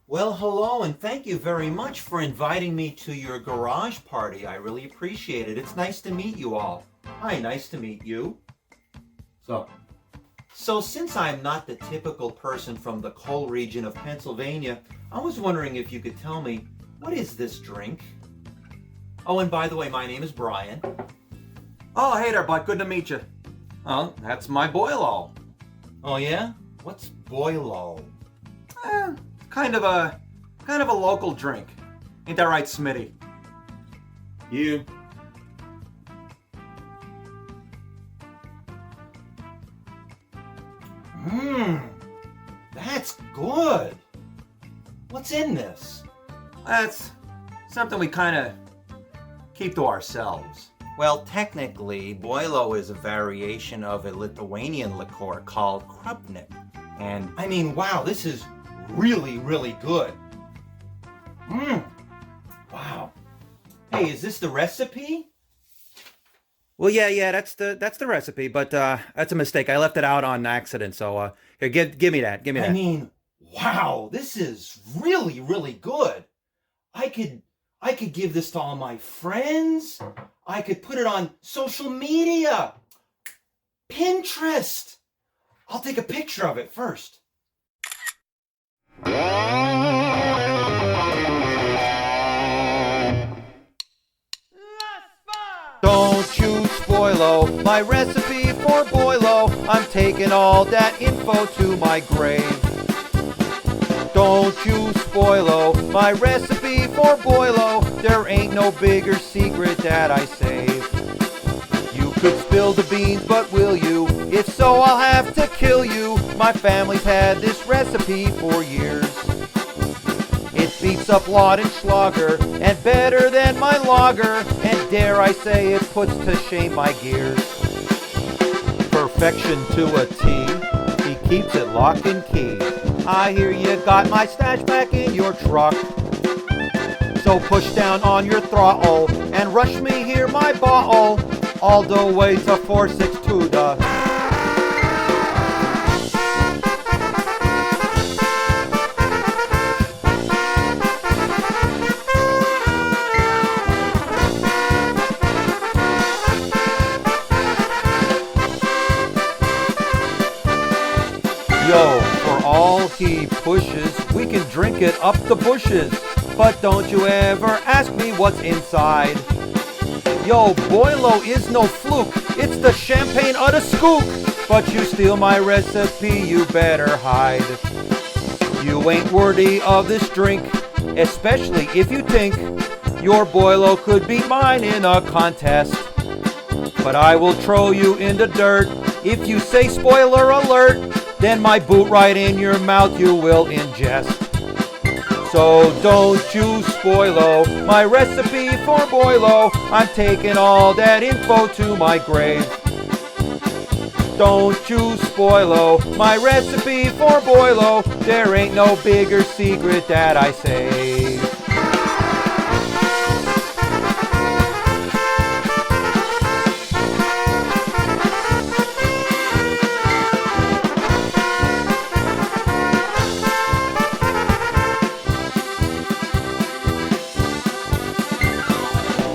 Well, hello, and thank you very much for inviting me to your garage party. I really appreciate it. It's nice to meet you all. Hi, nice to meet you. So, since I'm not the typical person from the coal region of Pennsylvania, I was wondering if you could tell me, what is this drink? Oh, and by the way, my name is Brian. Oh, hey there, bud. Good to meet you. Oh, that's my Boilo. Oh, yeah? What's Boilo? Kind of a local drink. Ain't that right, Smitty? You. That's good. What's in this? That's something we kind of keep to ourselves. Well, technically, Boilo is a variation of a Lithuanian liqueur called Krupnik. And, I mean, wow, this is really, really good. Wow. Hey, is this the recipe? Well, yeah, that's the recipe, but that's a mistake. I left it out on accident, so here, give me that. I mean, wow, this is really, really good. I could give this to all my friends. I could put it on social media. Pinterest. I'll take a picture of it first. Don't you spoilo my recipe for Boilo. I'm taking all that info to my grave. Don't you spoilo my recipe for Boilo. There ain't no bigger secret that I save. You could spill the beans, but will you? If so, I'll have to kill you. My family's had this recipe for years. It beats up Laudenschlager and better than my lager, and dare I say it puts to shame my gears. Perfection to a T, he keeps it lock and key. I hear you got my stash back in your truck. So push down on your throttle and rush me here my bottle all the way to 462 the. Yo, for all he pushes, we can drink it up the bushes. But don't you ever ask me what's inside. Yo, Boilo is no fluke, it's the champagne of the skook. But you steal my recipe, you better hide. You ain't worthy of this drink, especially if you think your Boilo could beat mine in a contest. But I will throw you in the dirt if you say spoiler alert. Then my boot right in your mouth you will ingest. So don't you spoilo my recipe for Boilo. I'm taking all that info to my grave. Don't you spoilo my recipe for Boilo. There ain't no bigger secret that I save.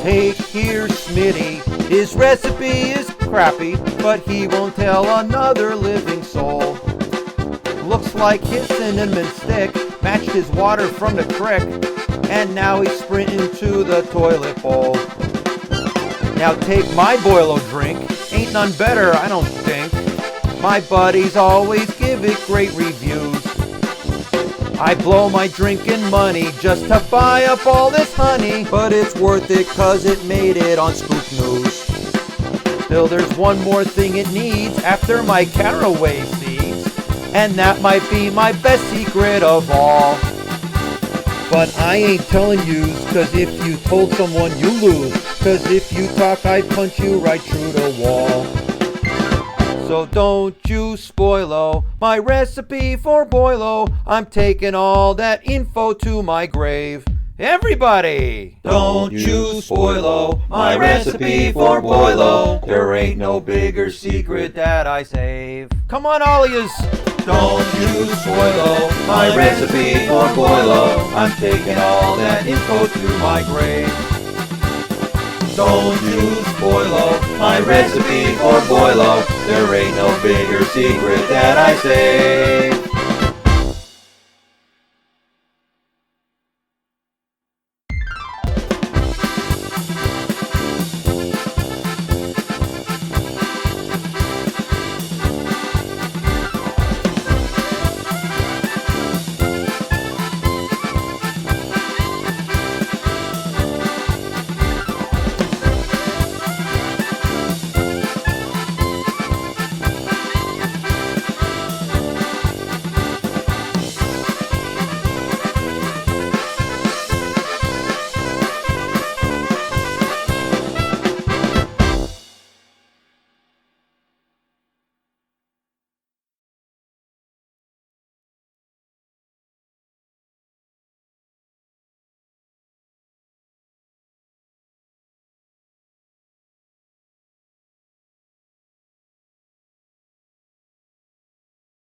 Take here, Smitty, his recipe is crappy, but he won't tell another living soul. Looks like his cinnamon stick matched his water from the creek, and now he's sprinting to the toilet bowl. Now take my Boilo drink, ain't none better, I don't think. My buddies always give it great reviews. I blow my drinking money just to buy up all this honey, but it's worth it cause it made it on Scoop News. Still there's one more thing it needs after my caraway seeds, and that might be my best secret of all. But I ain't telling yous, cause if you told someone you lose, cause if you talk I'd punch you right through the wall. So don't you spoilo my recipe for Boilo. I'm taking all that info to my grave. Everybody! Don't you spoilo my recipe for Boilo. There ain't no bigger secret that I save. Come on, all of yous! Don't you spoilo my recipe for Boilo. I'm taking all that info to my grave. Don't you spoilo my recipe for Boilo. There ain't no bigger secret that I save.